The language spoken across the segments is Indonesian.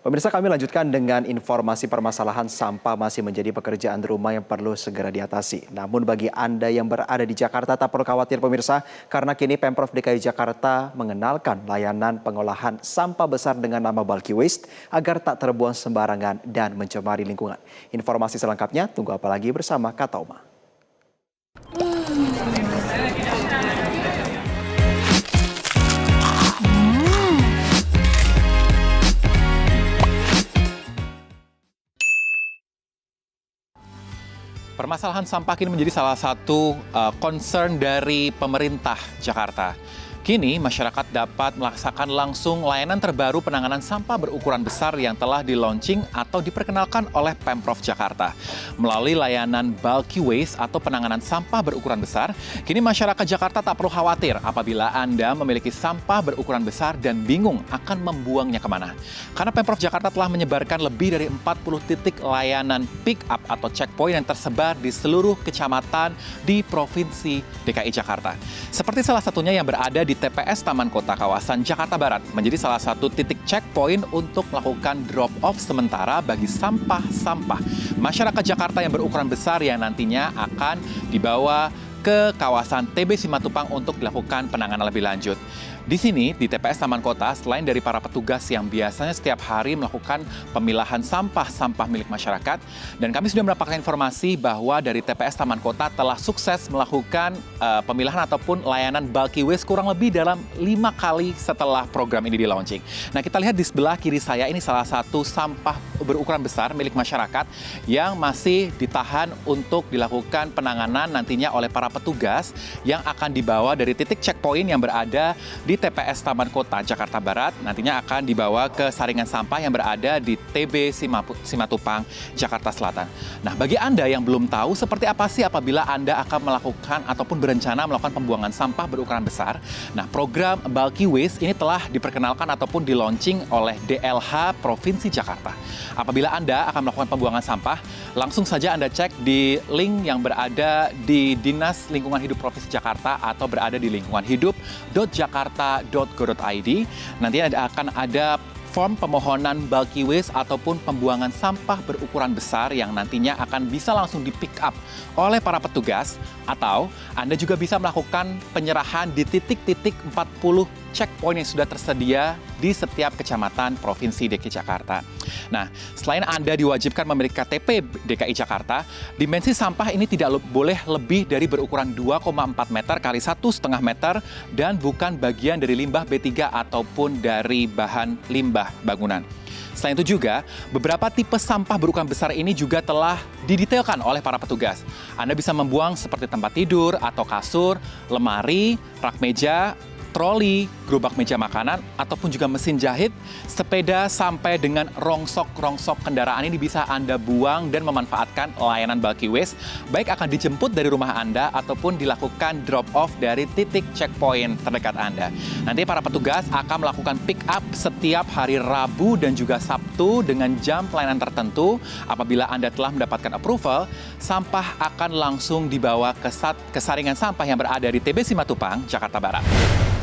Pemirsa, kami lanjutkan dengan informasi permasalahan sampah masih menjadi pekerjaan rumah yang perlu segera diatasi. Namun bagi Anda yang berada di Jakarta tak perlu khawatir pemirsa, karena kini Pemprov DKI Jakarta mengenalkan layanan pengolahan sampah besar dengan nama bulky waste agar tak terbuang sembarangan dan mencemari lingkungan. Informasi selengkapnya tunggu apa lagi bersama Kak Tauma. Permasalahan sampah kini menjadi salah satu concern dari pemerintah Jakarta. Kini masyarakat dapat melaksanakan langsung layanan terbaru penanganan sampah berukuran besar yang telah di-launching atau diperkenalkan oleh Pemprov Jakarta. Melalui layanan bulky waste atau penanganan sampah berukuran besar, kini masyarakat Jakarta tak perlu khawatir apabila Anda memiliki sampah berukuran besar dan bingung akan membuangnya kemana. Karena Pemprov Jakarta telah menyebarkan lebih dari 40 titik layanan pick up atau checkpoint yang tersebar di seluruh kecamatan di Provinsi DKI Jakarta. Seperti salah satunya yang berada di TPS Taman Kota kawasan Jakarta Barat menjadi salah satu titik checkpoint untuk melakukan drop-off sementara bagi sampah-sampah masyarakat Jakarta yang berukuran besar yang nantinya akan dibawa ke kawasan TB Simatupang untuk dilakukan penanganan lebih lanjut. Di sini, di TPS Taman Kota, selain dari para petugas yang biasanya setiap hari melakukan pemilahan sampah-sampah milik masyarakat, dan kami sudah mendapatkan informasi bahwa dari TPS Taman Kota telah sukses melakukan pemilahan ataupun layanan bulky waste kurang lebih dalam 5 kali setelah program ini di-launching. Nah, kita lihat di sebelah kiri saya ini salah satu sampah berukuran besar milik masyarakat yang masih ditahan untuk dilakukan penanganan nantinya oleh para petugas yang akan dibawa dari titik checkpoint yang berada di TPS Taman Kota Jakarta Barat, nantinya akan dibawa ke saringan sampah yang berada di TB Simatupang, Jakarta Selatan. Nah, bagi Anda yang belum tahu seperti apa sih apabila Anda akan melakukan ataupun berencana melakukan pembuangan sampah berukuran besar, nah program bulky waste ini telah diperkenalkan ataupun di-launching oleh DLH Provinsi Jakarta. Apabila Anda akan melakukan pembuangan sampah, langsung saja Anda cek di link yang berada di Dinas Lingkungan Hidup Provinsi Jakarta atau berada di lingkunganhidup.jakarta.go.id. Nanti akan ada form pemohonan bulky waste ataupun pembuangan sampah berukuran besar yang nantinya akan bisa langsung di-pick up oleh para petugas, atau Anda juga bisa melakukan penyerahan di titik-titik 40 checkpoint yang sudah tersedia di setiap kecamatan Provinsi DKI Jakarta. Nah, selain Anda diwajibkan memiliki KTP DKI Jakarta, dimensi sampah ini tidak boleh lebih dari berukuran 2,4 meter kali 1,5 meter dan bukan bagian dari limbah B3 ataupun dari bahan limbah bangunan. Selain itu juga, beberapa tipe sampah berukuran besar ini juga telah didetailkan oleh para petugas. Anda bisa membuang seperti tempat tidur atau kasur, lemari, rak meja, troli, gerobak meja makanan, ataupun juga mesin jahit, sepeda, sampai dengan rongsok-rongsok kendaraan ini bisa Anda buang dan memanfaatkan layanan bulky waste, baik akan dijemput dari rumah Anda ataupun dilakukan drop-off dari titik checkpoint terdekat Anda. Nanti para petugas akan melakukan pick up setiap hari Rabu dan juga Sabtu dengan jam pelayanan tertentu. Apabila Anda telah mendapatkan approval, sampah akan langsung dibawa ke saringan sampah yang berada di TB Simatupang, Jakarta Barat.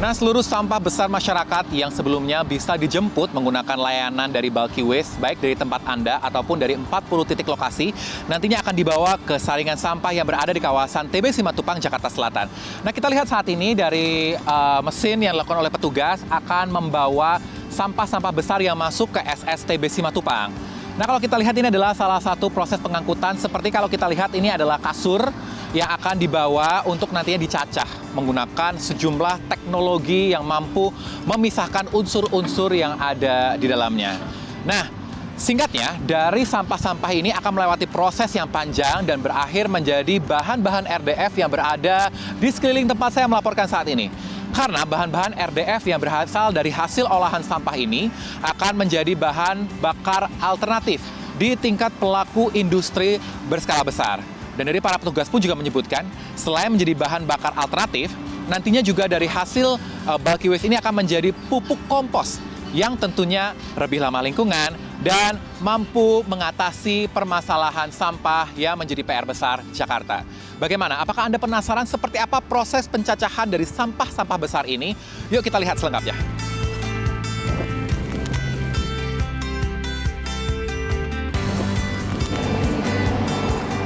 Nah, seluruh sampah besar masyarakat yang sebelumnya bisa dijemput menggunakan layanan dari bulky waste, baik dari tempat Anda ataupun dari 40 titik lokasi, nantinya akan dibawa ke saringan sampah yang berada di kawasan TB Simatupang, Jakarta Selatan. Nah, kita lihat saat ini dari mesin yang dilakukan oleh petugas akan membawa sampah-sampah besar yang masuk ke SSTB Simatupang. Nah, kalau kita lihat ini adalah salah satu proses pengangkutan, seperti kalau kita lihat ini adalah kasur yang akan dibawa untuk nantinya dicacah menggunakan sejumlah teknologi yang mampu memisahkan unsur-unsur yang ada di dalamnya. Nah, singkatnya, dari sampah-sampah ini akan melewati proses yang panjang dan berakhir menjadi bahan-bahan RDF yang berada di sekeliling tempat saya melaporkan saat ini. Karena bahan-bahan RDF yang berasal dari hasil olahan sampah ini akan menjadi bahan bakar alternatif di tingkat pelaku industri berskala besar. Dan dari para petugas pun juga menyebutkan, selain menjadi bahan bakar alternatif, nantinya juga dari hasil bulky waste ini akan menjadi pupuk kompos yang tentunya lebih ramah lingkungan dan mampu mengatasi permasalahan sampah yang menjadi PR besar Jakarta. Bagaimana? Apakah Anda penasaran seperti apa proses pencacahan dari sampah-sampah besar ini? Yuk kita lihat selengkapnya.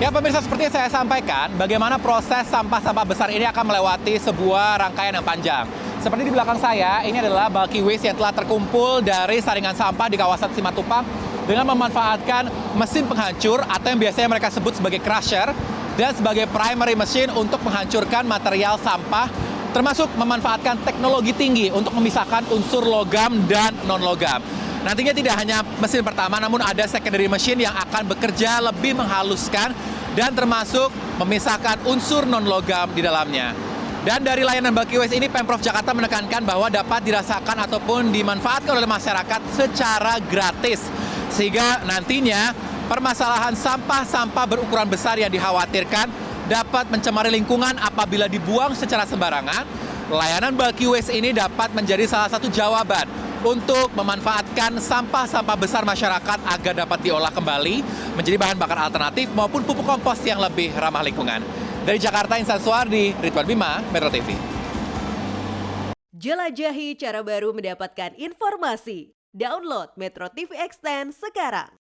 Ya pemirsa, seperti yang saya sampaikan, bagaimana proses sampah-sampah besar ini akan melewati sebuah rangkaian yang panjang. Seperti di belakang saya, ini adalah bulky waste yang telah terkumpul dari saringan sampah di kawasan Simatupang dengan memanfaatkan mesin penghancur atau yang biasanya mereka sebut sebagai crusher dan sebagai primary machine untuk menghancurkan material sampah, termasuk memanfaatkan teknologi tinggi untuk memisahkan unsur logam dan non-logam. Nantinya tidak hanya mesin pertama, namun ada secondary machine yang akan bekerja lebih menghaluskan dan termasuk memisahkan unsur non-logam di dalamnya. Dan dari layanan bulky waste ini, Pemprov Jakarta menekankan bahwa dapat dirasakan ataupun dimanfaatkan oleh masyarakat secara gratis. Sehingga nantinya permasalahan sampah-sampah berukuran besar yang dikhawatirkan dapat mencemari lingkungan apabila dibuang secara sembarangan. Layanan bulky waste ini dapat menjadi salah satu jawaban untuk memanfaatkan sampah-sampah besar masyarakat agar dapat diolah kembali menjadi bahan bakar alternatif maupun pupuk kompos yang lebih ramah lingkungan. Dari Jakarta, Insan Suwardi, Ridwan Bima, Metro TV. Jelajahi cara baru mendapatkan informasi. Download Metro TV Extend sekarang.